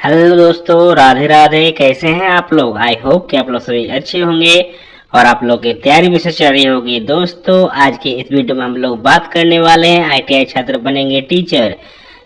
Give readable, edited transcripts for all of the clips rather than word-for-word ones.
Hello दोस्तों, राधे राधे। कैसे हैं आप लोग? आई होप कि आप लोग सभी अच्छे होंगे और आप लोग की तैयारी भी से चल रही होगी। दोस्तों, आज के इस वीडियो में हम लोग बात करने वाले हैं आईटीआई छात्र बनेंगे टीचर।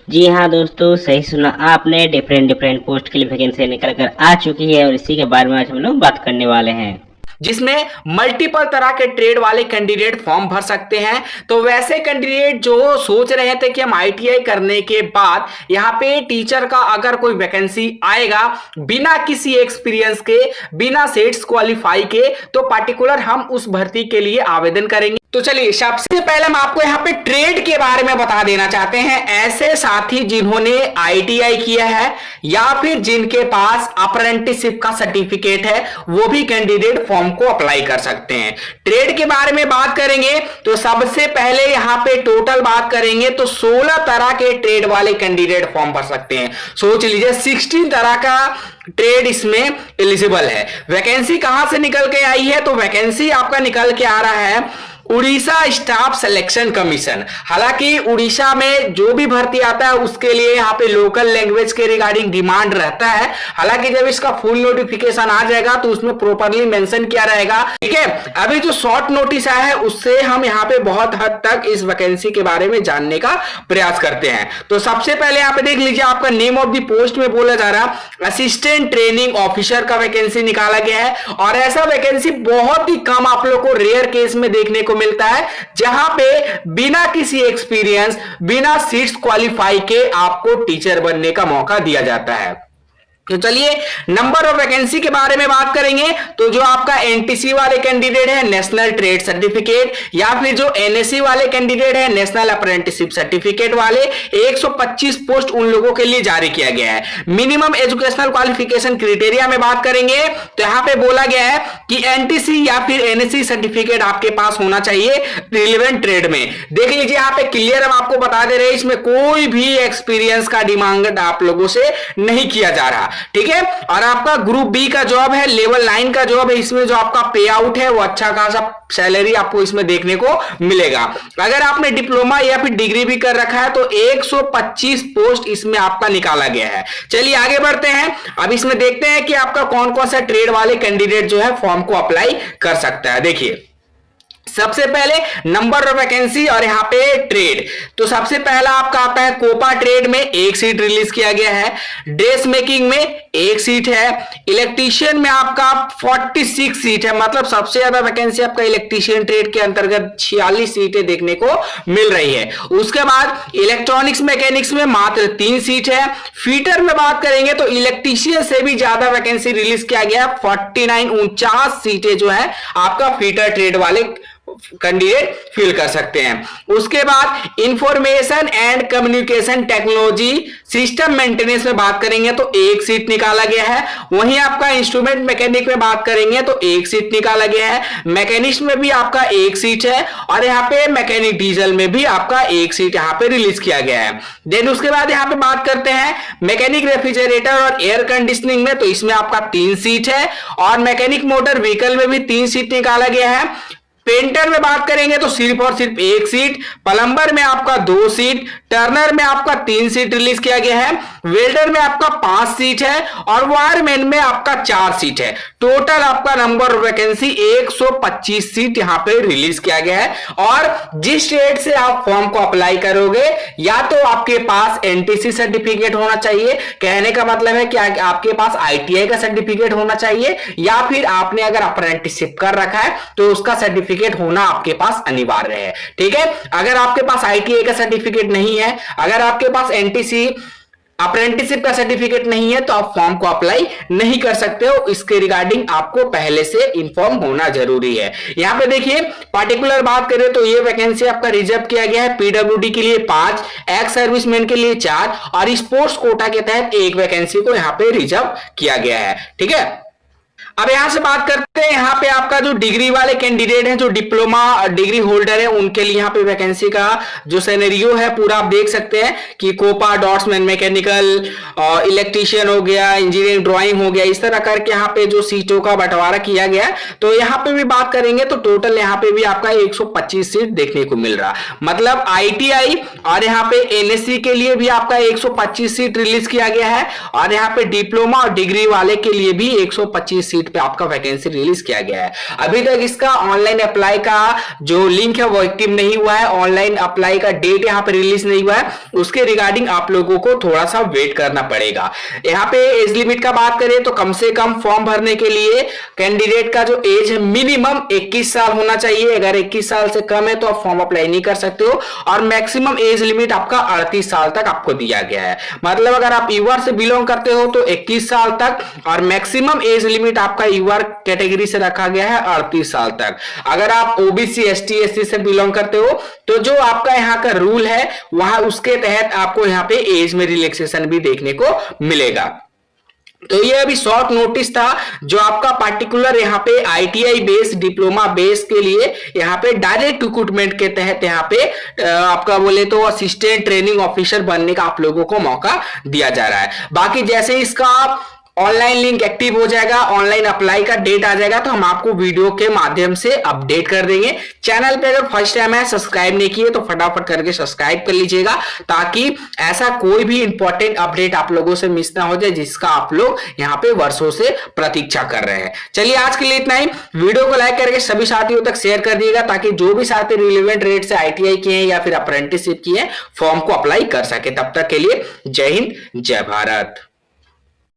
जी हाँ दोस्तों, सही सुना आपने। डिफरेंट डिफरेंट पोस्ट के लिए वैकेंसी निकल कर आ चुकी है और इसी के बारे में आज हम लोग बात करने वाले हैं, जिसमें मल्टीपल तरह के ट्रेड वाले कैंडिडेट फॉर्म भर सकते हैं। तो वैसे कैंडिडेट जो सोच रहे थे कि हम आईटीआई करने के बाद यहाँ पे टीचर का अगर कोई वैकेंसी आएगा बिना किसी एक्सपीरियंस के, बिना सेट्स क्वालिफाई के, तो पार्टिकुलर हम उस भर्ती के लिए आवेदन करेंगे। तो चलिए, सबसे पहले हम आपको यहाँ पे ट्रेड के बारे में बता देना चाहते हैं। ऐसे साथी जिन्होंने आईटीआई किया है या फिर जिनके पास अप्रेंटिसशिप का सर्टिफिकेट है, वो भी कैंडिडेट फॉर्म को अप्लाई कर सकते हैं। ट्रेड के बारे में बात करेंगे तो सबसे पहले यहाँ पे टोटल बात करेंगे तो 16 तरह के ट्रेड वाले कैंडिडेट फॉर्म भर सकते हैं। सोच लीजिए 16 तरह का ट्रेड इसमें एलिजिबल है। वैकेंसी कहां से निकल के आई है? तो वैकेंसी आपका निकल के आ रहा है उड़ीसा स्टाफ सिलेक्शन कमीशन। हालांकि उड़ीसा में जो भी भर्ती आता है उसके लिए यहाँ पे लोकल लैंग्वेज के रिगार्डिंग डिमांड रहता है। हालांकि जब इसका फुल नोटिफिकेशन आ जाएगा तो उसमें प्रॉपर्ली मेंशन किया रहेगा। ठीक है, अभी जो शॉर्ट नोटिस आया है उससे हम यहाँ पे बहुत हद तक इस वैकेंसी के बारे में जानने का प्रयास करते हैं। तो सबसे पहले यहाँ पे देख लीजिए, आपका नेम ऑफ द पोस्ट में बोला जा रहा असिस्टेंट ट्रेनिंग ऑफिसर का वैकेंसी निकाला गया है। और ऐसा वैकेंसी बहुत ही कम आप लोग को रेयर केस में देखने को मिलता है जहां पे बिना किसी एक्सपीरियंस, बिना सीट्स क्वालिफाई के आपको टीचर बनने का मौका दिया जाता है। तो चलिए, नंबर ऑफ वैकेंसी के बारे में बात करेंगे तो जो आपका एनटीसी वाले कैंडिडेट है, नेशनल ट्रेड सर्टिफिकेट, या फिर जो एनएससी वाले कैंडिडेट है, नेशनल अप्रेंटिसशिप सर्टिफिकेट वाले, 125 पोस्ट उन लोगों के लिए जारी किया गया है। मिनिमम एजुकेशनल क्वालिफिकेशन क्राइटेरिया में बात करेंगे तो यहां पे बोला गया है कि एनटीसी या फिर एनएससी सर्टिफिकेट आपके पास होना चाहिए रिलेवेंट ट्रेड में। देख लीजिए, यहां पे क्लियर हम आपको बता दे रहे हैं, इसमें कोई भी एक्सपीरियंस का डिमांड आप लोगों से नहीं किया जा रहा। ठीक है, और आपका ग्रुप बी का जॉब है, लेवल 9 का जॉब है। इसमें जो आपका पे आउट है वो अच्छा खासा सैलरी आपको इसमें देखने को मिलेगा। अगर आपने डिप्लोमा या फिर डिग्री भी कर रखा है तो 125 पोस्ट इसमें आपका निकाला गया है। चलिए आगे बढ़ते हैं। अब इसमें देखते हैं कि आपका कौन कौन सा ट्रेड वाले कैंडिडेट जो है फॉर्म को अप्लाई कर सकता है। देखिए, सबसे पहले नंबर ऑफ वैकेंसी और यहां पे ट्रेड। तो सबसे पहला आपका आता है कोपा ट्रेड में 1 सीट रिलीज किया गया है। ड्रेस मेकिंग में 1 सीट है। इलेक्ट्रीशियन में आपका 46 सीट है। मतलब सबसे ज्यादा वैकेंसी आपका इलेक्ट्रीशियन ट्रेड के अंतर्गत 46 सीटें देखने को मिल रही है। उसके बाद इलेक्ट्रॉनिक्स मैकेनिक्स में मात्र 3 सीट है। फीटर में बात करेंगे तो इलेक्ट्रीशियन से भी ज्यादा वैकेंसी रिलीज किया गया, 49 सीटें जो है आपका फीटर ट्रेड वाले कैंडिडेट फिल कर सकते हैं। उसके बाद information and communication technology system maintenance में बात करेंगे तो 1 सीट निकाला गया है। वहीं आपका इंस्ट्रूमेंट मैकेनिक में बात करेंगे तो 1 सीट निकाला गया है। मैकेनिस्ट में भी आपका 1 सीट है और यहाँ पे मैकेनिक डीजल में भी आपका 1 सीट यहाँ पे रिलीज किया गया है। देन उसके बाद यहाँ पे बात करते हैं मैकेनिक रेफ्रिजरेटर और एयर कंडीशनिंग में, तो इसमें आपका 3 सीट है। और मैकेनिक मोटर व्हीकल में भी 3 सीट निकाला गया है। पेंटर में बात करेंगे तो सिर्फ और सिर्फ 1 सीट। प्लम्बर में आपका 2 सीट। टर्नर में आपका 3 सीट रिलीज किया गया है। वेल्डर में आपका 5 सीट है और वायरमैन में आपका 4 सीट है। टोटल आपका नंबर ऑफ वैकेंसी 125 सीट यहां पे रिलीज किया गया है। और जिस स्टेट से आप फॉर्म को अप्लाई करोगे, या तो आपके पास एनटीसी सर्टिफिकेट होना चाहिए, कहने का मतलब है कि आपके पास आईटीआई का सर्टिफिकेट होना चाहिए, या फिर आपने अगर अप्रेंटिसशिप कर रखा है तो उसका सर्टिफिकेट होना आपके पास अनिवार्य है। ठीक है, अगर आपके पास आईटीआई का सर्टिफिकेट नहीं है, अगर आपके पास एनटीसी अप्रेंटिसशिप का सर्टिफिकेट नहीं है, तो आप फॉर्म को अप्लाई नहीं कर सकते हो। इसके रिगार्डिंग आपको पहले से इंफॉर्म होना जरूरी है। यहां पे देखिए, पार्टिकुलर बात करें तो ये वैकेंसी आपका रिजर्व किया गया है पीडब्ल्यूडी के लिए 5, एक्स सर्विसमैन के लिए 4 और स्पोर्ट्स कोटा के तहत 1 वैकेंसी को यहां पे रिजर्व किया गया है। ठीक है, अब यहां से बात करते यहाँ पे आपका जो डिग्री वाले कैंडिडेट हैं, जो डिप्लोमा डिग्री होल्डर है, उनके लिए यहाँ पे वैकेंसी का जो सिनेरियो है पूरा आप देख सकते हैं कि कोपा, डॉट्समैन, मैकेनिकल, इलेक्ट्रीशियन हो गया, इंजीनियरिंग ड्राइंग हो गया, इस तरह करके यहाँ पे जो सीटों का बंटवारा किया गया है। तो यहाँ पे भी बात करेंगे तो टोटल यहाँ पे भी आपका 125 सीट देखने को मिल रहा, मतलब आईटीआई और यहाँ पे एनएससी के लिए भी आपका 125 सीट रिलीज किया गया है, और यहाँ पे डिप्लोमा और डिग्री वाले के लिए भी 125 सीट पे आपका वैकेंसी रिलीज किया गया है। अभी तक इसका ऑनलाइन अप्लाई का जो लिंक है वो एक्टिव नहीं हुआ है, ऑनलाइन अप्लाई का डेट यहाँ पे रिलीज नहीं हुआ है, उसके रिगार्डिंग आप लोगों को थोड़ा सा वेट करना पड़ेगा। यहाँ पे एज लिमिट का बात करें तो कम से कम फॉर्म भरने के लिए कैंडिडेट का जो एज है मिनिमम 21 साल होना चाहिए। अगर 21 साल से कम है तो आप फॉर्म अप्लाई नहीं कर सकते हो, और मैक्सिमम एज लिमिट आपका 38 साल तक आपको दिया गया है। मतलब अगर आप यूआर से बिलोंग करते हो तो 21 साल तक, और मैक्सिमम एज लिमिट आपका यूआर कैटेगरी से रखा गया है 38 साल तक। अगर आप ओबीसी, एसटी, एससी से बिलोंग करते हो तो जो आपका यहाँ का रूल है वहां उसके तहत आपको यहाँ पे एज में रिलैक्सेशन भी देखने को मिलेगा। तो ये अभी शॉर्ट नोटिस था जो आपका पार्टिकुलर यहाँ पे आईटीआई बेस, डिप्लोमा बेस के लिए यहाँ पे डायरेक्ट रिक्रूटमेंट के तहत यहाँ पे आपका बोले तो असिस्टेंट ट्रेनिंग ऑफिसर बनने का आप लोगों को मौका दिया जा रहा है। बाकी जैसे इसका ऑनलाइन लिंक एक्टिव हो जाएगा, ऑनलाइन अप्लाई का डेट आ जाएगा तो हम आपको वीडियो के माध्यम से अपडेट कर देंगे। चैनल पे अगर फर्स्ट टाइम है, सब्सक्राइब नहीं किए तो फटाफट करके सब्सक्राइब कर लीजिएगा, ताकि ऐसा कोई भी इंपॉर्टेंट अपडेट आप लोगों से मिस ना हो जाए जिसका आप लोग यहाँ पे वर्षों से प्रतीक्षा कर रहे हैं। चलिए आज के लिए इतना ही। वीडियो को लाइक करके सभी साथियों तक शेयर कर दिएगा, ताकि जो भी साथी रिलेवेंट रेट से आईटीआई किए हैं या फिर अप्रेंटिसशिप किए हैं फॉर्म को अप्लाई कर सके। तब तक के लिए जय हिंद, जय भारत।